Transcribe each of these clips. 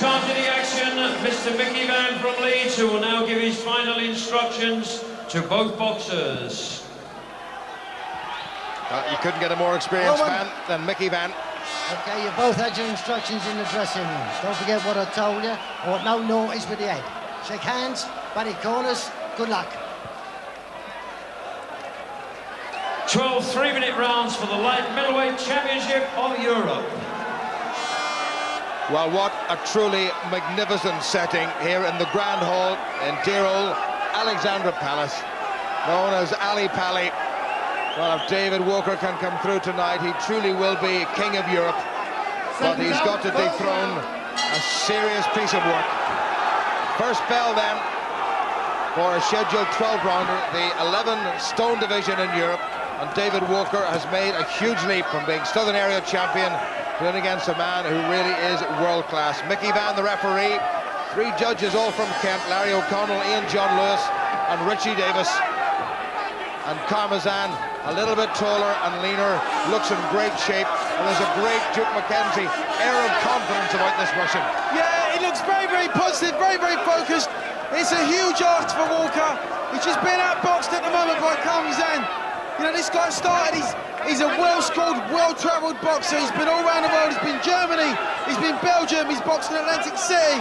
time to the action, Mr. Mickey Van from Leeds, who will now give his final instructions to both boxers. You couldn't get a more experienced man than Mickey Van. Okay, you both had your instructions in the dressing room. Don't forget what I told you. I want no naughties with the head. Shake hands, buddy corners, good luck. 12 3-minute rounds for the light middleweight championship of Europe. Well, what a truly magnificent setting here in the Grand Hall in dear old Alexandra Palace, known as Ali Pali. Well, if David Walker can come through tonight, he truly will be king of Europe. But he's got to dethrone a serious piece of work. First bell then for a scheduled 12-rounder, the 11-stone division in Europe. And David Walker has made a huge leap from being Southern Area champion to in against a man who really is world-class. Mickey Van, the referee. 3 judges, all from Kent: Larry O'Connell, Ian John Lewis, and Richie Davis. And Karmazin, a little bit taller and leaner, looks in great shape, and there's a great Duke McKenzie air of confidence about this Russian. Yeah, he looks very, very positive, very, very focused. It's a huge ask for Walker. He's just being outboxed at the moment by Karmazin. You know, this guy started, he's a well-schooled, well-travelled boxer. He's been all around the world. He's been Germany, he's been Belgium, he's boxed in Atlantic City.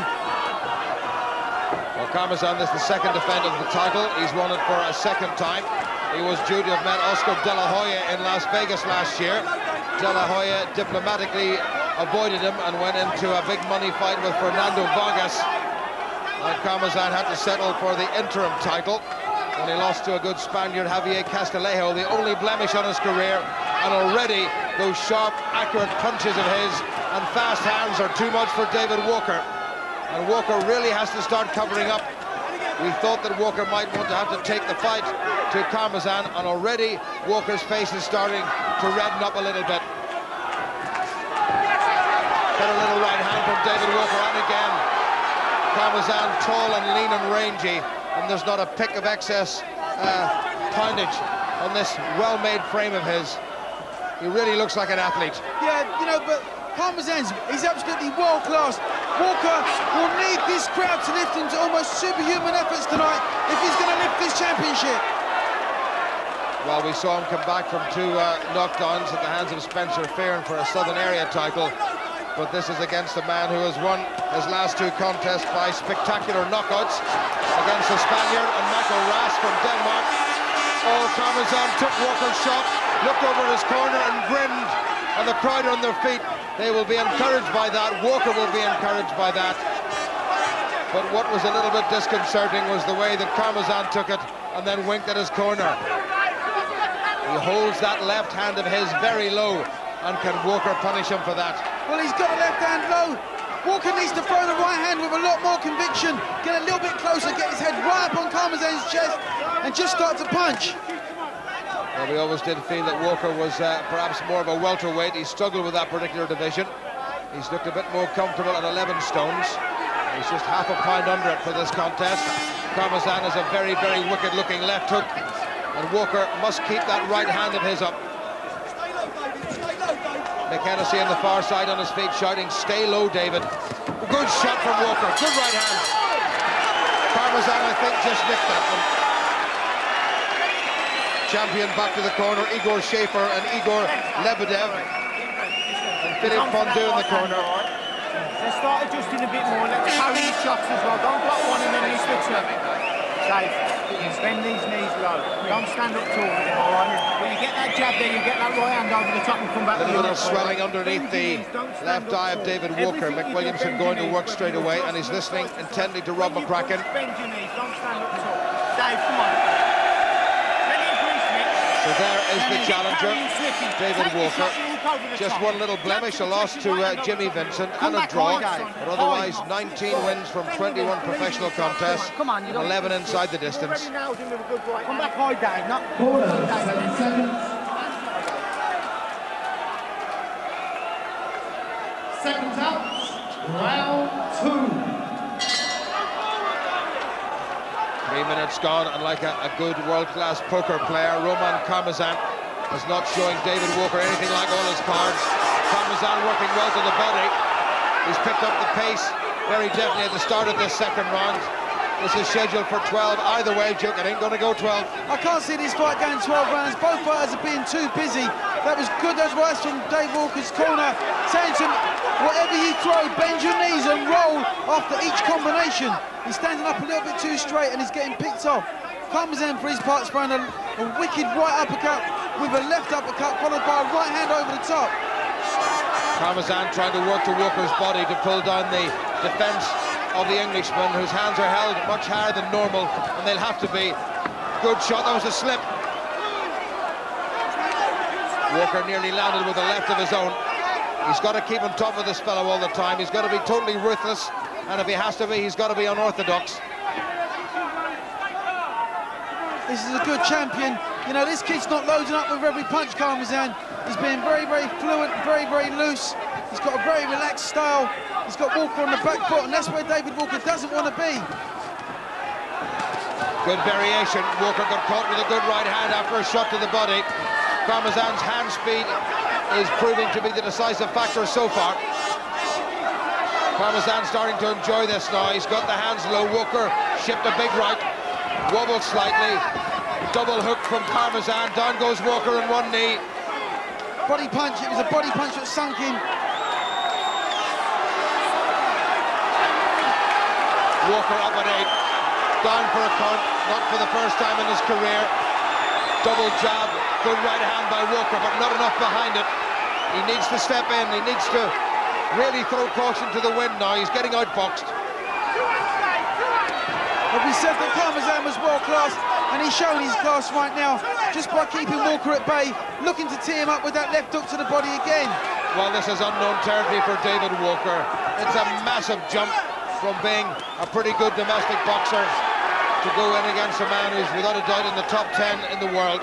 Well, Karmazin is the second defender of the title. He's won it for a second time. He was due to have met Oscar De La Hoya in Las Vegas last year. De La Hoya diplomatically avoided him and went into a big money fight with Fernando Vargas. And Karmazin had to settle for the interim title when he lost to a good Spaniard, Javier Castillejo, the only blemish on his career. And already those sharp, accurate punches of his and fast hands are too much for David Walker. And Walker really has to start covering up. We thought that Walker might want to have to take the fight to Karmazin, and already Walker's face is starting to redden up a little bit. Got a little right hand from David Walker, and again, Karmazin tall and lean and rangy, and there's not a pick of excess poundage on this well-made frame of his. He really looks like an athlete. Yeah, you know, but he's absolutely world-class. Walker will need this crowd to lift him to almost superhuman efforts tonight if he's going to lift this championship. Well, we saw him come back from 2 knockdowns at the hands of Spencer Fearon for a Southern Area title. But this is against a man who has won his last 2 contests by spectacular knockouts against a Spaniard and Michael Rask from Denmark. Oh, Karmazin took Walker's shot, looked over his corner and grinned, and the crowd on their feet. They will be encouraged by that. Walker will be encouraged by that. But what was a little bit disconcerting was the way that Karmazin took it and then winked at his corner. He holds that left hand of his very low, and can Walker punish him for that? Well, he's got a left hand low. Walker needs to throw the right hand with a lot more conviction, get a little bit closer, get his head right up on Karmazin's chest, and just start to punch. Well, we always did feel that Walker was perhaps more of a welterweight. He struggled with that particular division. He's looked a bit more comfortable at 11 stones. He's just half a pound under it for this contest. Karmazin has a very, very wicked-looking left hook, and Walker must keep that right hand of his up. McHennessy on the far side on his feet shouting, "Stay low, David." Good shot from Walker, good right hand. Karmazin, I think, just nicked that one. Champion back to the corner, Igor Schaefer and Igor Lebedev. And Philippe Fondue in the corner. Let's start adjusting a bit more, let's carry the shots as well. Don't block one and then miss the two. Safe. Bend these knees low. Don't stand up tall with it, all right? When you get that jab there, you get that right hand over the top and come back. A little bit of swelling underneath the left eye of David Walker. Mick Williamson going to work straight away, and he's listening intently to Rob McCracken. Bend your knees, don't stand up tall. Dave, come on. So there is the challenger, David Walker. Just one little blemish, a loss to Jimmy Vincent and a draw, but otherwise 19 wins from 21 professional contests, 11 inside the distance. Come back high, Dave, not... Seconds out, round 2. 3 minutes gone, and like a good world-class poker player, Roman Karmazin is not showing David Walker anything like all his cards. Karmazin working well to the body. He's picked up the pace very definitely at the start of this second round. This is scheduled for 12. Either way, Duke, it ain't going to go 12. I can't see this fight going 12 rounds. Both fighters are being too busy. That was good advice from Dave Walker's corner, saying to him, whatever you throw, bend your knees and roll after each combination. He's standing up a little bit too straight and he's getting picked off. Karmazin, for his part, sprang a wicked right uppercut with a left uppercut, followed by a right hand over the top. Karmazin trying to work to Walker's body to pull down the defence of the Englishman, whose hands are held much higher than normal, and they'll have to be. Good shot, that was a slip. Walker nearly landed with a left of his own. He's got to keep on top of this fellow all the time. He's got to be totally ruthless, and if he has to be, he's got to be unorthodox. This is a good champion. You know, this kid's not loading up with every punch, Karmazin. He's being very, very fluent, very, very loose. He's got a very relaxed style. He's got Walker on the back foot, and that's where David Walker doesn't want to be. Good variation. Walker got caught with a good right hand after a shot to the body. Karmazin's hand speed is proving to be the decisive factor so far. Karmazin starting to enjoy this now. He's got the hands low. Walker shipped a big right, wobbled slightly. Double hook from Karmazin. Down goes Walker on one knee. Body punch. It was a body punch that sunk in. Walker up at 8, down for a count, not for the first time in his career. Double jab, good right hand by Walker, but not enough behind it. He needs to step in, he needs to really throw caution to the wind now. He's getting outboxed. But we said that Karmazin was world-class, and he's showing his class right now, just by keeping Walker at bay, looking to tee him up with that left hook to the body again. Well, this is unknown territory for David Walker. It's a massive jump from being a pretty good domestic boxer to go in against a man who's without a doubt in the top 10 in the world.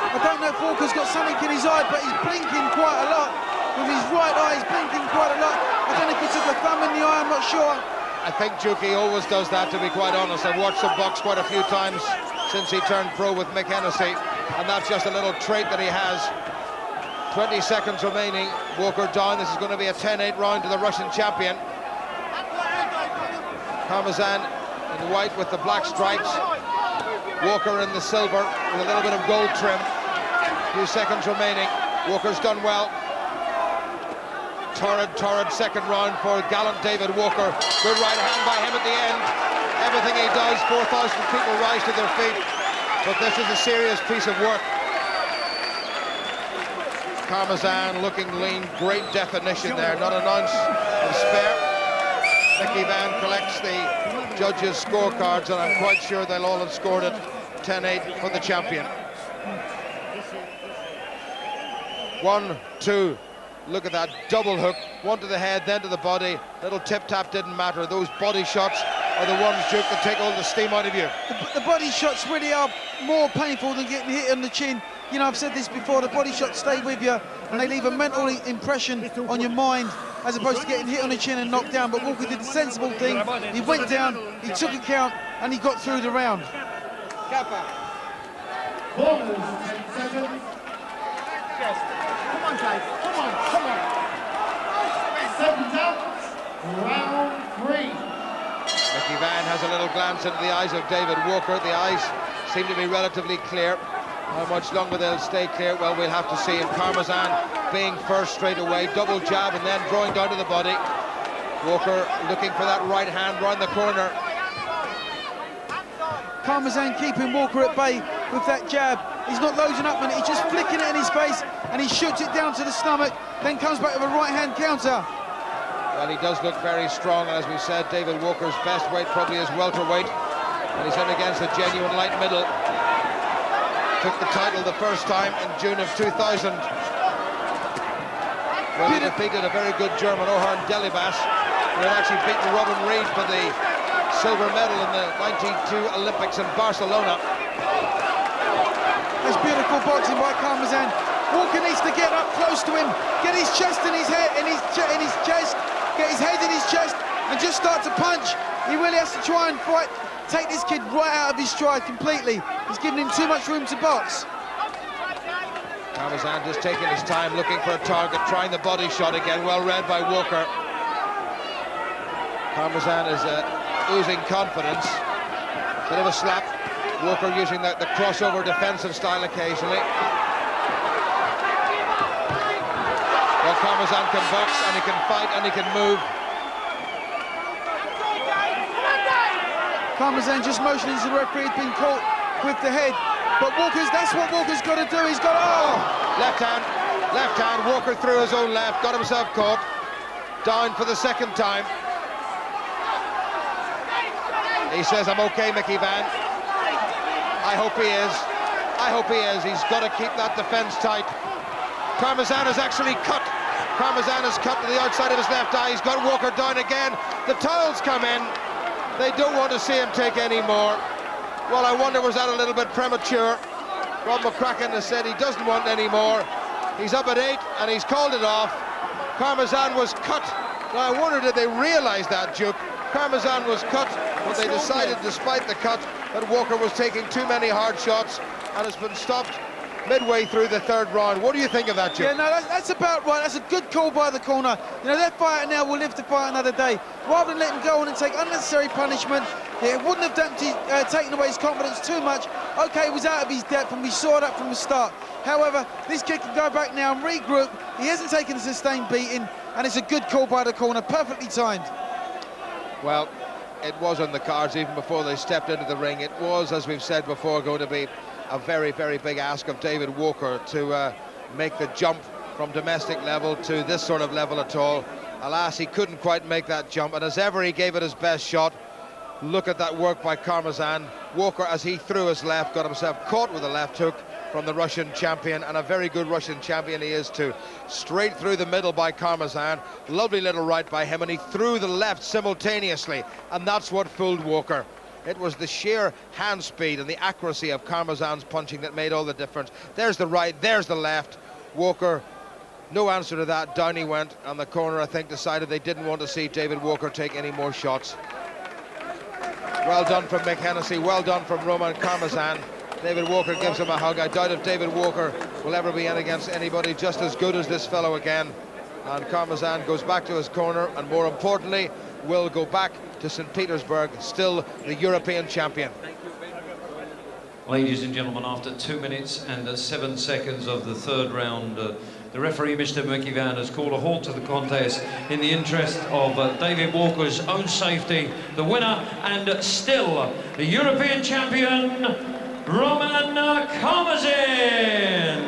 I don't know if Walker's got something in his eye, but he's blinking quite a lot. With his right eye, he's blinking quite a lot. I don't know if he took a thumb in the eye, I'm not sure. I think Juki always does that, to be quite honest. I've watched him box quite a few times since he turned pro with Mick Hennessy, and that's just a little trait that he has. 20 seconds remaining. Walker down. This is going to be a 10-8 round to the Russian champion. Karmazin in white with the black stripes. Walker in the silver with a little bit of gold trim. Few seconds remaining. Walker's done well. Torrid second round for gallant David Walker. Good right hand by him at the end. Everything he does, 4,000 people rise to their feet. But this is a serious piece of work. Karmazin looking lean, great definition there, not an ounce of spare. Mickey Van collects the judges' scorecards, and I'm quite sure they'll all have scored it 10-8 for the champion. 1, 2, look at that double hook, one to the head, then to the body. Little tip-tap didn't matter. Those body shots are the ones, Duke, that take all the steam out of you. The body shots really are more painful than getting hit on the chin. You know, I've said this before, the body shots stay with you and they leave a mental impression on your mind as opposed to getting hit on the chin and knocked down. But Walker did the sensible thing. He went down, he took a count, and he got through the round. Bonus 10 seconds. Come on, Dave. Come on. 7 out. Round 3. Mickey Van has a little glance into the eyes of David Walker. The eyes seem to be relatively clear. How much longer they'll stay clear, well, we'll have to see. And Karmazin being first straight away, double jab and then drawing down to the body. Walker looking for that right hand round the corner. Karmazin keeping Walker at bay with that jab. He's not loading up, and he's just flicking it in his face, and he shoots it down to the stomach, then comes back with a right hand counter. Well, he does look very strong, and as we said, David Walker's best weight probably is welterweight, and he's in against a genuine light middle. Took the title the first time in June of 2000. Well, he defeated a very good German, Orhan Delibas, who had actually beaten Robin Reed for the silver medal in the 92 Olympics in Barcelona. There's beautiful boxing by Karmazin. Walker needs to get up close to him, get his chest in his head, in his chest, get his head in his chest, and just start to punch. He really has to try and fight, take this kid right out of his stride completely. He's giving him too much room to box. Karmazin just taking his time, looking for a target, trying the body shot again, well read by Walker. Karmazin is oozing confidence. Bit of a slap. Walker using the crossover defensive style occasionally. Well, Karmazin can box and he can fight and he can move. Karmazin just motioning to the referee, he's been caught with the head. But that's what Walker's got to do. He's got left hand. Walker threw his own left, got himself caught. Down for the second time. He says, I'm okay, Mickey Van. I hope he is. I hope he is. He's got to keep that defense tight. Karmazin has actually cut. Karmazin has cut to the outside of his left eye. He's got Walker down again. The towels come in. They don't want to see him take any more. Well, I wonder, was that a little bit premature? Rob McCracken has said he doesn't want any more. He's up at 8 and he's called it off. Karmazin was cut. Now, I wonder, did they realise that, Duke? Karmazin was cut, but they decided, despite the cut, that Walker was taking too many hard shots and has been stopped midway through the third round. What do you think of that, Duke? Yeah, no, that's about right. That's a good call by the corner. You know, that fighter now will live to fight another day. Rather than let him go on and take unnecessary punishment, it wouldn't have taken away his confidence too much. Okay, he was out of his depth, and we saw that from the start. However, this kid can go back now and regroup. He hasn't taken a sustained beating, and it's a good call by the corner, perfectly timed. Well, it was on the cards even before they stepped into the ring. It was, as we've said before, going to be a very, very big ask of David Walker to make the jump from domestic level to this sort of level at all. Alas, he couldn't quite make that jump, and as ever, he gave it his best shot. Look at that work by Karmazin. Walker, as he threw his left, got himself caught with a left hook from the Russian champion, and a very good Russian champion he is too. Straight through the middle by Karmazin. Lovely little right by him, and he threw the left simultaneously, and that's what fooled Walker. It was the sheer hand speed and the accuracy of Karmazin's punching that made all the difference. There's the right, there's the left. Walker, no answer to that. Down he went, and the corner, I think, decided they didn't want to see David Walker take any more shots. Well done from Mick Hennessy, well done from Roman Karmazin. David Walker gives him a hug. I doubt if David Walker will ever be in against anybody just as good as this fellow again. And Karmazin goes back to his corner, and more importantly, will go back to St. Petersburg, still the European champion. Ladies and gentlemen, after 2 minutes and 7 seconds of the third round, the referee, Mr. Mickey Van, has called a halt to the contest in the interest of David Walker's own safety. The winner, and still the European champion, Roman Karmazin.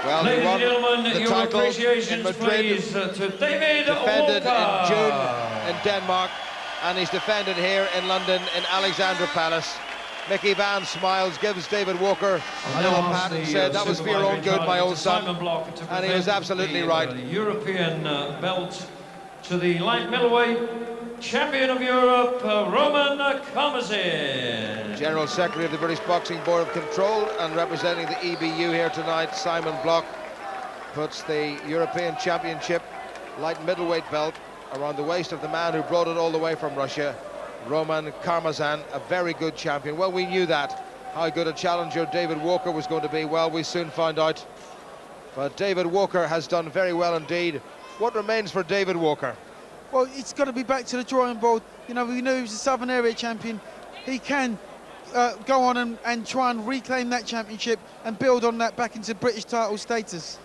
Well, ladies and gentlemen, your appreciations, please, to David defended Walker. in June in Denmark, and he's defended here in London in Alexandra Palace. Mickey Van smiles, gives David Walker a little pat and said, that was for your own good, my old son. And he was absolutely right. The European belt to the light middleweight champion of Europe, Roman Karmazin. General Secretary of the British Boxing Board of Control and representing the EBU here tonight, Simon Block, puts the European Championship light middleweight belt around the waist of the man who brought it all the way from Russia, Roman Karmazin, a very good champion. Well, we knew that. How good a challenger David Walker was going to be, well, we soon found out. But David Walker has done very well indeed. What remains for David Walker? Well, it's got to be back to the drawing board. You know, we knew he was a Southern Area champion. He can go on and try and reclaim that championship and build on that back into British title status.